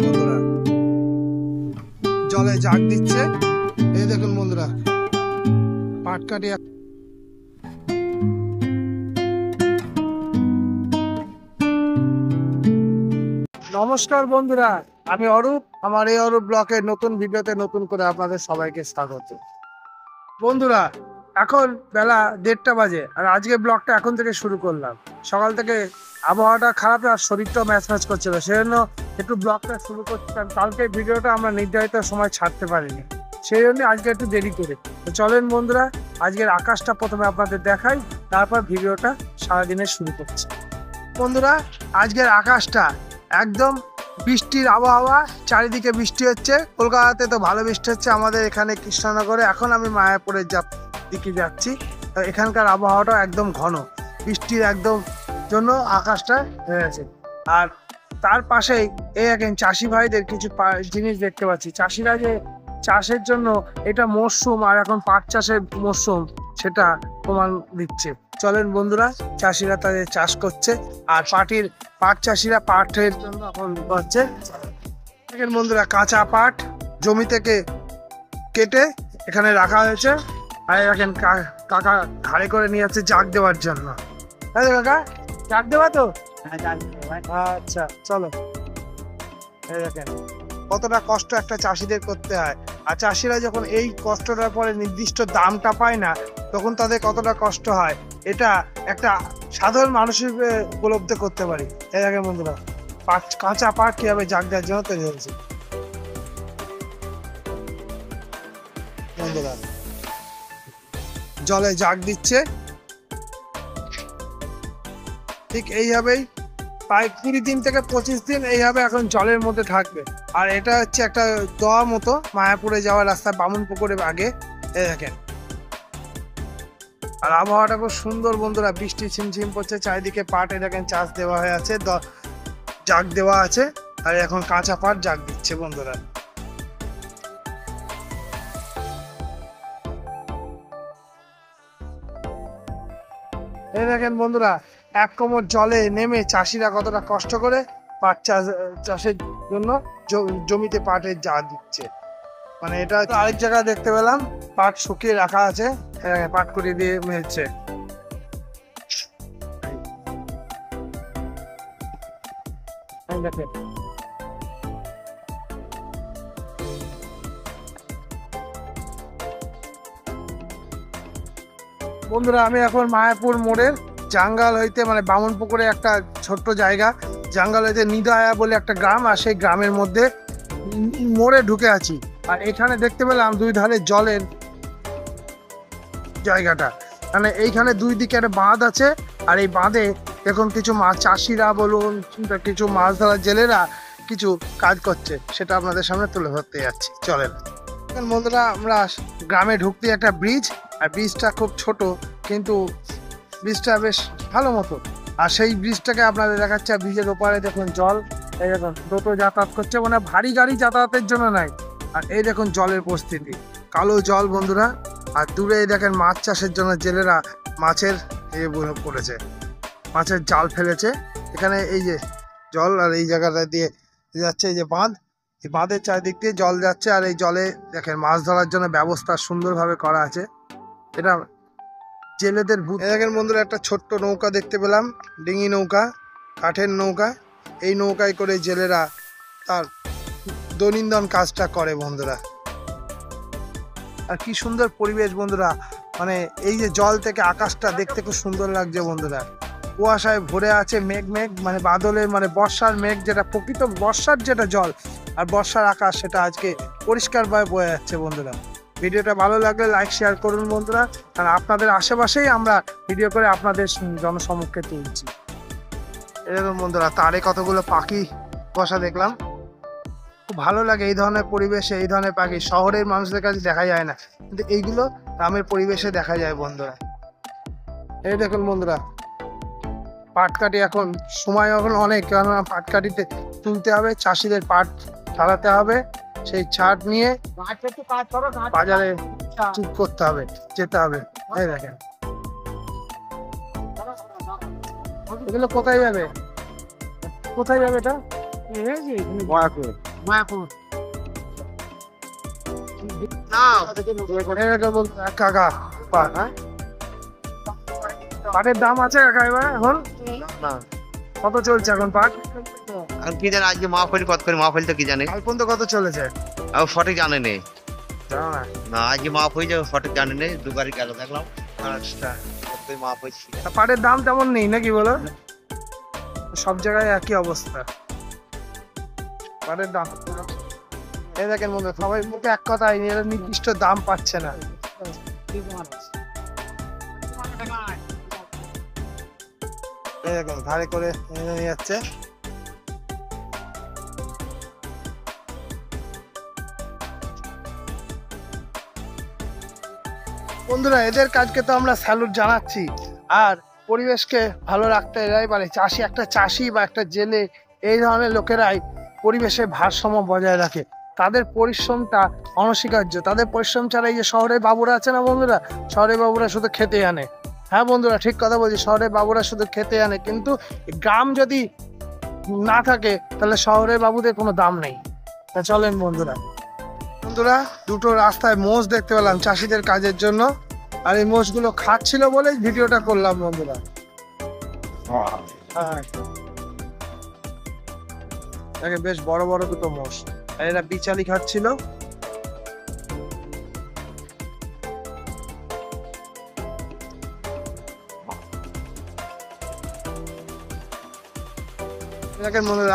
বন্ধুরা জলে জাগ দিচ্ছে। এই দেখুন বন্ধুরা পাট কাটি। নমস্কার বন্ধুরা, আমি অরূপ। আমার এই অরূপ ব্লকের নতুন ভিডিওতে নতুন করে আপনাদের সবাইকে স্বাগত। বন্ধুরা এখন বেলা 1:30 বাজে, আর আজকে ব্লগটা এখন থেকে শুরু করলাম। সকাল থেকে আবহাওয়াটা খারাপ আর শরীরটাও ম্যাচ করছিল, সেজন্য একটু ব্লগটা শুরু করছিলাম। কালকে ভিডিওটা আমরা নির্ধারিত সময় ছাড়তে পারিনি, সেই জন্য আজকে একটু দেরি করে। তো চলেন বন্ধুরা, আজকের আকাশটা প্রথমে আপনাদের দেখাই, তারপর ভিডিওটা সারাদিনের শুরু করছি। বন্ধুরা আজকের আকাশটা একদম বৃষ্টির আবহাওয়া, চারিদিকে বৃষ্টি হচ্ছে। কলকাতাতে তো ভালো বৃষ্টি হচ্ছে, আমাদের এখানে কৃষ্ণনগরে। এখন আমি মায়াপুরের দিকে যাচ্ছি, এখানকার আবহাওয়াটা একদম ঘন বৃষ্টির একদম জন্য আকাশটা হয়ে গেছে। আর তার পাশেই এই এখন চাষি ভাইদের কিছু জিনিস দেখতে পাচ্ছি। চাষিরা যে চাষের জন্য এটা মরশুম, আর এখন পাট চাষের মরশুম, সেটা প্রমাণ দিচ্ছে। চলেন বন্ধুরা, চাষিরা তাদের চাষ করছে, আর পাট চাষিরা পাটের জন্য এখন হচ্ছে। দেখেন বন্ধুরা, কাঁচা পাট জমি থেকে কেটে এখানে রাখা হয়েছে, আর দেখেন কাকা ঘাড়ে করে নিয়ে যাচ্ছে জাগ দেওয়ার জন্য। কাকা জাগ দেওয়া তো? আচ্ছা চলো। এই দেখেন কতটা কষ্ট একটা চাষিদের করতে হয়, আর চাষিরা যখন এই কষ্টটার পরে নির্দিষ্ট দামটা পায় না, তখন তাদের কতটা কষ্ট হয়, এটা একটা সাধারণ মানুষের উপলব্ধি করতে পারি। এই দেখেন বন্ধুরা, কাঁচা পাট কিভাবে জাগ দেওয়ার জন্য তৈরি হয়েছে। বন্ধুরা জলে জাগ দিচ্ছে, ঠিক এইভাবেই প্রায় 20 দিন থেকে 25 দিন এইভাবে এখন জলের মধ্যে থাকবে। আর এটা হচ্ছে একটা দোয়া মতো, মায়াপুরে যাওয়ার রাস্তা বামুনপুকুরের আগে। এই দেখেন, আর আবহাওয়াটা খুব সুন্দর বন্ধুরা, বৃষ্টি ছিমছিম পড়ছে, চারিদিকে পাট দেখেন চাষ দেওয়া হয়ে আছে, জাগ দেওয়া আছে, আর এখন কাঁচা পাট জাগ দিচ্ছে বন্ধুরা। এই দেখেন বন্ধুরা, এক কোমর জলে নেমে চাষিরা কতটা কষ্ট করে পাট চাষের জন্য জমিতে পাটের জাগ দিচ্ছে। মানে এটা আরেক জায়গায় দেখতে পেলাম পাট শুকিয়ে রাখা আছে, পাট কুড়ি দিয়ে মেলছে। বন্ধুরা আমি এখন মায়াপুর মোড়ের জাঙ্গাল হইতে, মানে বামুনপুকুরে একটা ছোট্ট জায়গা, জাঙ্গাল হইতে নিদায়া বলে একটা গ্রাম, আর সেই গ্রামের মধ্যে মোড়ে ঢুকে আছি। আর এখানে দেখতে পেলাম দুই ধারে জলের জায়গাটা, মানে এইখানে দুই দিকে একটা বাঁধ আছে, আর এই বাঁধে এখন কিছু মাছ চাষিরা বলুন, কিছু মাছ ধরার জেলেরা কিছু কাজ করছে, সেটা আপনাদের সামনে তুলে ধরতে যাচ্ছি। চলেন বন্ধুরা, আমরা গ্রামে ঢুকতে একটা ব্রিজ, আর ব্রিজটা খুব ছোট, কিন্তু ব্রিজটা বেশ ভালো মতো। আর সেই ব্রিজটাকে আপনাদের দেখাচ্ছে, ব্রিজের ওপারে দেখুন জল, এই দেখুন টোটো যাতায়াত করছে, মানে ভারী গাড়ি যাতায়াতের জন্য নাই। আর এই দেখুন জলের পরিস্থিতি, কালো জল বন্ধুরা। আর দূরে দেখেন মাছ চাষের জন্য জেলেরা মাছের করেছে, মাছের জাল ফেলেছে এখানে। এই যে জল, আর এই জায়গাটা দিয়ে যাচ্ছে এই যে বাঁধ, এই বাঁধের চারিদিক দিয়ে জল যাচ্ছে, আর এই জলে দেখেন মাছ ধরার জন্য ব্যবস্থা সুন্দরভাবে করা আছে। এটা জেলেদের দেখেন বন্ধুরা, একটা ছোট্ট নৌকা দেখতে পেলাম, ডিঙি নৌকা, কাঠের নৌকা। এই নৌকায় করে জেলেরা তার দৈনন্দিন কাজটা করে বন্ধুরা। আর কি সুন্দর পরিবেশ বন্ধুরা, মানে এই যে জল থেকে আকাশটা দেখতে খুব সুন্দর লাগছে বন্ধুরা। কুয়াশায় ভরে আছে, মেঘ, মানে বাদলের, মানে বর্ষার মেঘ, যেটা প্রকৃত বর্ষার যেটা জল আর বর্ষার আকাশ, সেটা আজকে পরিষ্কারভাবে বয়ে যাচ্ছে বন্ধুরা। ভিডিওটা ভালো লাগলে লাইক শেয়ার করুন বন্ধুরা, আর আপনাদের আশেপাশেই আমরা ভিডিও করে আপনাদের জনসমক্ষে তুলছি। এরকম বন্ধুরা তারে কতগুলো পাখি বসা দেখলাম, খুব ভালো লাগে এই ধরনের পরিবেশে, এই ধরনের পাখি শহরের মানুষদের কাছে দেখা যায় না, কিন্তু এইগুলো গ্রামের পরিবেশে দেখা যায় বন্ধুরা। এই দেখুন বন্ধুরা, পাটকাঠি এখন সময় এখন অনেক, কেননা পাটকাঠিতে তুলতে হবে, চাষিদের পাট ছাড়াতে হবে, সেই ছাট নিয়ে বাজারে ঠিক করতে হবে, যেতে হবে। এই দেখেন এগুলো কোথায় যাবে, কোথায় যাবে এটা? মায়াপুর কাকা পাটের দাম আছে কাকা এবার এখন কত চলছে এখন পাট? কি জানে আজকে মাহফিল কত করে মাহফিল তো কি জানে কাল পর্যন্ত কত চলেছে সঠিক জানে নেই জানো না? না আজকে মাহফিল সঠিক জানে নেই দুবারই গেল দেখলাম আচ্ছা মাহফিল তা পাটের দাম তেমন নেই নাকি বলো? সব জায়গায় একই অবস্থা পাটের দাম। এই দেখেন বন্ধু সবাই মুখে এক কথাই এরা নির্দিষ্ট দাম পাচ্ছে না। এই দেখেন ধারে করে নিয়ে যাচ্ছে। বন্ধুরা এদের কাজকে তো আমরা স্যালুট জানাচ্ছি, আর পরিবেশকে ভালো রাখতে এরাই পারে। চাষি একটা চাষি বা একটা জেলে এই ধরনের লোকেরাই পরিবেশের ভারসাম্য বজায় রাখে। তাদের পরিশ্রমটা অনস্বীকার্য। তাদের পরিশ্রম ছাড়া এই যে শহরের বাবুরা আছে না বন্ধুরা, শহরের বাবুরা শুধু খেতে আনে। হ্যাঁ বন্ধুরা ঠিক কথা বলছি, শহরের বাবুরা শুধু খেতে আনে, কিন্তু গ্রাম যদি না থাকে তাহলে শহরের বাবুদের কোনো দাম নেই। তা চলেন বন্ধুরা বন্ধুরা দুটো রাস্তায় মোষ দেখতে পেলাম চাষিদের কাজের জন্য, আর এই মোষগুলো খাচ্ছিল বলে ভিডিওটা করলাম বন্ধুরা। হ্যাঁ বেশ বড় বড় দুটো মোষ, আর এরা বিচালি খাচ্ছিল।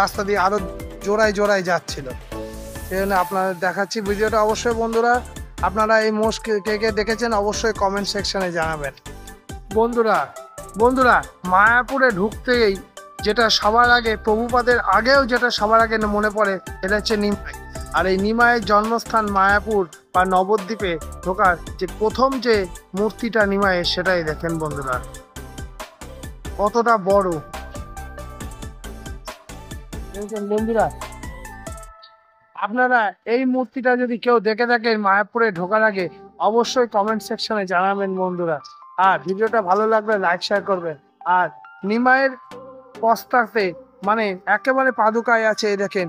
রাস্তা দিয়ে আরো জোড়ায় জোড়ায় যাচ্ছিল, সেই জন্য আপনাদের দেখাচ্ছি ভিডিওটা। অবশ্যই বন্ধুরা আপনারা এই মোষ কে কে দেখেছেন অবশ্যই কমেন্ট সেকশনে জানাবেন। বন্ধুরা বন্ধুরা মায়াপুরে ঢুকতেই যেটা সবার আগে, প্রভুপাদের আগেও যেটা সবার আগে মনে পড়ে এটা হচ্ছে নিমাই। আর এই নিমাইয়ের জন্মস্থান মায়াপুর বা নবদ্বীপে ঢোকার যে প্রথম যে মূর্তিটা নিমাইয়ের, সেটাই দেখেন বন্ধুরা কতটা বড়। বন্ধুরা আপনারা এই মূর্তিটা যদি কেউ দেখে থাকেন মায়াপুরে ঢোকার আগে অবশ্যই কমেন্ট সেকশনে জানাবেন বন্ধুরা। আর ভিডিওটা ভালো লাগলে লাইক শেয়ার করবেন। আর নিমাইয়ের পস্তাতে মানে একেবারে পাদুকায় আছে এই দেখেন।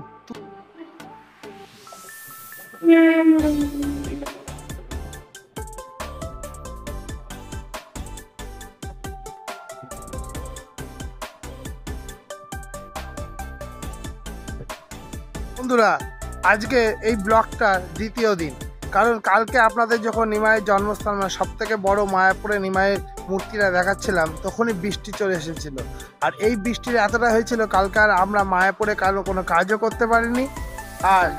বন্ধুরা আজকে এই ব্লগটার দ্বিতীয় দিন, কারণ কালকে আপনাদের যখন নিমাইয়ের জন্মস্থান মানে সব থেকে বড় মায়াপুরে নিমাইয়ের মূর্তিটা দেখাচ্ছিলাম তখনই বৃষ্টি চলে এসেছিল। আর এই বৃষ্টির এতটা হয়েছিল কালকে আর আমরা মায়াপুরে কারো কোনো কাজও করতে পারিনি আর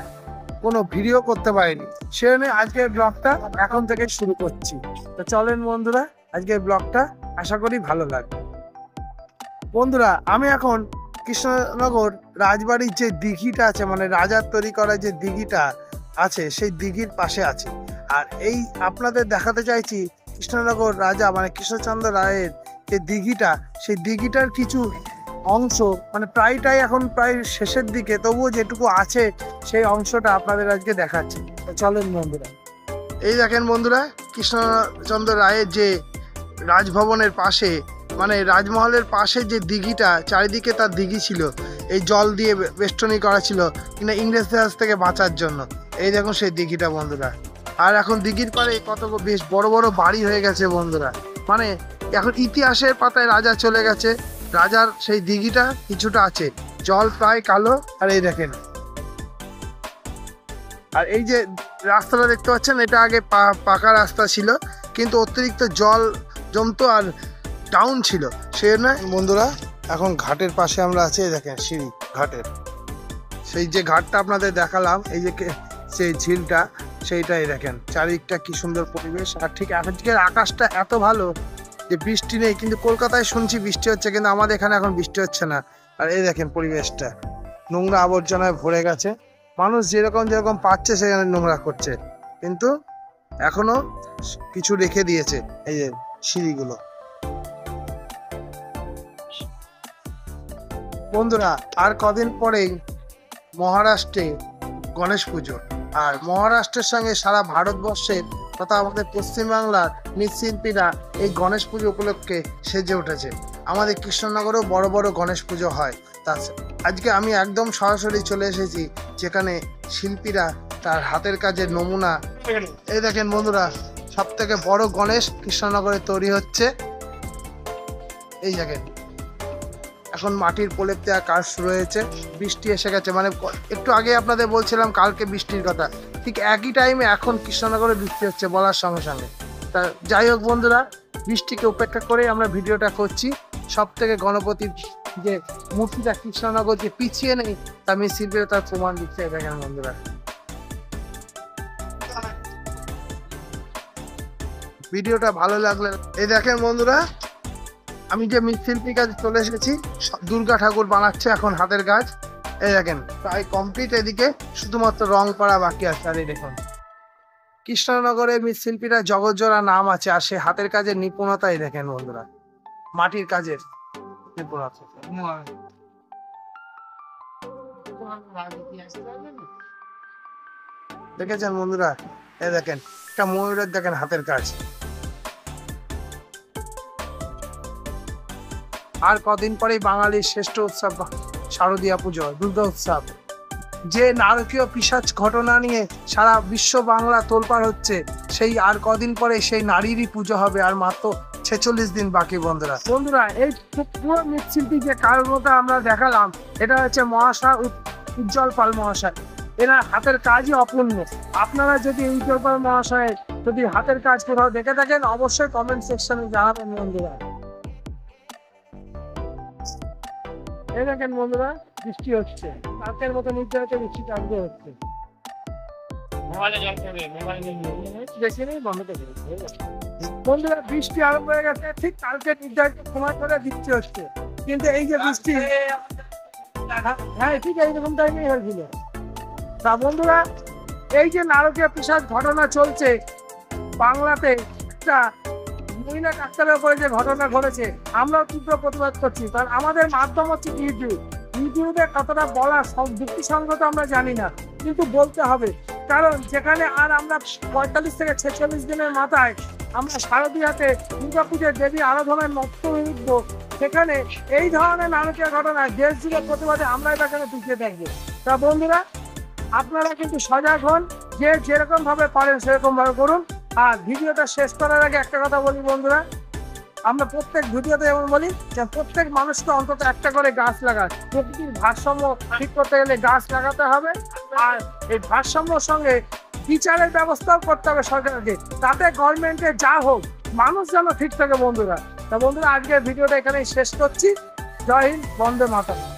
কোনো ভিডিও করতে পারিনি। সেজন্য আজকের ব্লগটা এখন থেকে শুরু করছি। তো চলেন বন্ধুরা আজকের ব্লগটা আশা করি ভালো লাগবে। বন্ধুরা আমি এখন কৃষ্ণনগর রাজবাড়ির যে দিঘিটা আছে মানে রাজার তৈরি করা যে দিঘিটা আছে সেই দিঘির পাশে আছে। আর এই আপনাদের দেখাতে চাইছি কৃষ্ণনগর রাজা মানে কৃষ্ণচন্দ্র রায়ের যে দিঘিটা, সেই দিঘিটার কিছু অংশ মানে প্রায়টাই এখন প্রায় শেষের দিকে, তবুও যেটুকু আছে সেই অংশটা আপনাদের আজকে দেখাচ্ছি। চলেন বন্ধুরা। এই দেখেন বন্ধুরা কৃষ্ণচন্দ্র রায়ের যে রাজভবনের পাশে মানে রাজমহলের পাশে যে দিঘিটা, চারিদিকে তার দিঘি ছিল, এই জল দিয়ে বেষ্টনী করা ছিল কিনা ইংরেজদের কাছ থেকে বাঁচার জন্য। এই দেখুন সেই দিঘিটা বন্ধুরা। আর এখন দিঘির পাড়ে কত বেশ বড় বড় বাড়ি হয়ে গেছে বন্ধুরা, মানে এখন ইতিহাসের পাতায় রাজা চলে গেছে। রাজার সেই দিঘিটা কিছুটা আছে, জল প্রায় কালো। আর এই দেখেন, আর এই যে রাস্তাটা দেখতে পাচ্ছেন এটা আগে পাকা রাস্তা ছিল, কিন্তু অতিরিক্ত জল জমতো আর ডাউন ছিল, সেই জন্য বন্ধুরা এখন ঘাটের পাশে আমরা আছি। দেখেন সিঁড়ি ঘাটের, সেই যে ঘাটটা আপনাদের দেখালাম এই যে সেই ঝিলটা, সেইটাই দেখেন চারিদিকটা কি সুন্দর পরিবেশ। আর ঠিক আজকের আকাশটা এত ভালো যে বৃষ্টি নেই, কিন্তু কলকাতায় শুনছি বৃষ্টি হচ্ছে, কিন্তু আমাদের এখানে এখন বৃষ্টি হচ্ছে না। আর এই দেখেন পরিবেশটা নোংরা আবর্জনায় ভরে গেছে, মানুষ যেরকম যেরকম পাচ্ছে সেখানে নোংরা করছে, কিন্তু এখনো কিছু রেখে দিয়েছে এই যে সিঁড়িগুলো। বন্ধুরা আর কদিন পরেই মহারাষ্ট্রে গণেশ পুজো, আর মহারাষ্ট্রের সঙ্গে সারা ভারতবর্ষের তথা আমাদের পশ্চিমবাংলার মৃৎশিল্পীরা এই গণেশ পুজো উপলক্ষে সেজে উঠেছে। আমাদের কৃষ্ণনগরেও বড় বড় গণেশ পুজো হয়। তা আজকে আমি একদম সরাসরি চলে এসেছি যেখানে শিল্পীরা তার হাতের কাজের নমুনা, এই দেখেন বন্ধুরা, সব থেকে বড় গণেশ কৃষ্ণনগরে তৈরি হচ্ছে। এই দেখেন এখন মাটির প্রলেপ দেওয়া কাজ শুরু হয়েছে। বৃষ্টি এসে গেছে, মানে একটু আগে আপনাদের বলছিলাম কালকে বৃষ্টির কথা, ঠিক একই টাইমে এখন কৃষ্ণনগরে বৃষ্টি হচ্ছে বলার সঙ্গে সঙ্গে। তা যাই হোক বন্ধুরা, বৃষ্টিকে উপেক্ষা করে আমরা ভিডিওটা করছি। সব থেকে গণপতির যে মূর্তিটা কৃষ্ণনগর যে পিছিয়ে নেই, তা মৃৎশিল্পীরা তার প্রমাণ দিচ্ছে। দেখেন বন্ধুরা, ভিডিওটা ভালো লাগলে এই দেখেন বন্ধুরা, আমি যে মৃৎশিল্পীর কাছে চলে এসেছি। দুর্গা ঠাকুর বানাচ্ছে এখন হাতের কাজ। এই দেখেন প্রায় কমপ্লিট, এদিকে শুধুমাত্র রং করা বাকি আছে। আর এই দেখুন কৃষ্ণনগরের মৃৎশিল্পীরা জগৎজোড়া নাম আছে, আর সে হাতের কাজের নিপুণতাই দেখেন বন্ধুরা, মাটির কাজের নিপুণতা। দেখেছেন বন্ধুরা, এই দেখেন একটা ময়ূরের দেখেন হাতের কাজ। আর কদিন পরেই বাঙালির শ্রেষ্ঠ উৎসব শারদীয়া পুজো, দুর্গা উৎসব। যে নারকীয় পিশাচ ঘটনা নিয়ে সারা বিশ্ব বাংলা তোলপাড় হচ্ছে, সেই আর কদিন পরে সেই নারীরই পুজো হবে। আর মাত্র 46 দিন বাকি বন্ধুরা। বন্ধুরা, এই পুরো মৃৎশিল্পী যে কারণটা আমরা দেখালাম, এটা হচ্ছে মহাশয় উজ্জ্বল পাল মহাশয়। এনার হাতের কাজই অপূর্ণ। আপনারা যদি উজ্জ্বল পাল মহাশয়ের যদি হাতের কাজ কোথাও দেখে থাকেন, অবশ্যই কমেন্ট সেকশনে জানাবেন বন্ধুরা। এই দেখেন বন্ধুরা, বৃষ্টি হচ্ছে, কালকের মতো নির্ধারিত বৃষ্টি চালু হচ্ছে। বন্ধুরা, বৃষ্টি আরম্ভ হয়ে গেছে, ঠিক কালকে নির্ধারিত সময় ধরে বৃষ্টি হচ্ছে। কিন্তু এই যে বৃষ্টি, হ্যাঁ ঠিক এইরকম টাইমেই হয়েছিল। তা বন্ধুরা, এই যে নারকীয় পিশাচ ঘটনা চলছে বাংলাতে, একটা মহিলা ডাক্তারের উপরে যে ঘটনা ঘটেছে, আমরাও তীব্র প্রতিবাদ করছি। কারণ আমাদের মাধ্যম হচ্ছে ইউটিউবে কতটা বলা যুক্তিসঙ্গত আমরা জানি না, কিন্তু বলতে হবে। কারণ যেখানে আর আমরা 45 থেকে 46 দিনের মাথায় আমরা শারদীয়াতে দুর্গাপুজোর দেবী আরাধনার নত্যযুদ্ধ, সেখানে এই ধরনের নারকীয় ঘটনায় দেশ জুড়ে প্রতিবাদে আমরা এখানে পিছিয়ে থাকবো। তা বন্ধুরা, আপনারা কিন্তু সজাগ হন, যে যেরকম ভাবে পারেন সেরকম ভাবে করুন। আর ভিডিওটা শেষ করার আগে একটা কথা বলি বন্ধুরা, আমরা প্রত্যেক ভিডিওতে যেমন বলি যে প্রত্যেক মানুষকে অন্তত একটা করে গাছ লাগান। প্রকৃতির ভারসাম্য ঠিক করতে গেলে গাছ লাগাতে হবে, আর এই ভারসাম্যর সঙ্গে বিচারের ব্যবস্থাও করতে হবে সরকারকে, তাতে গভর্নমেন্টে যা হোক মানুষ যেন ঠিক থাকে বন্ধুরা। তা বন্ধুরা, আজকের ভিডিওটা এখানেই শেষ করছি। জয় হিন্দ, বন্দে মাতরম।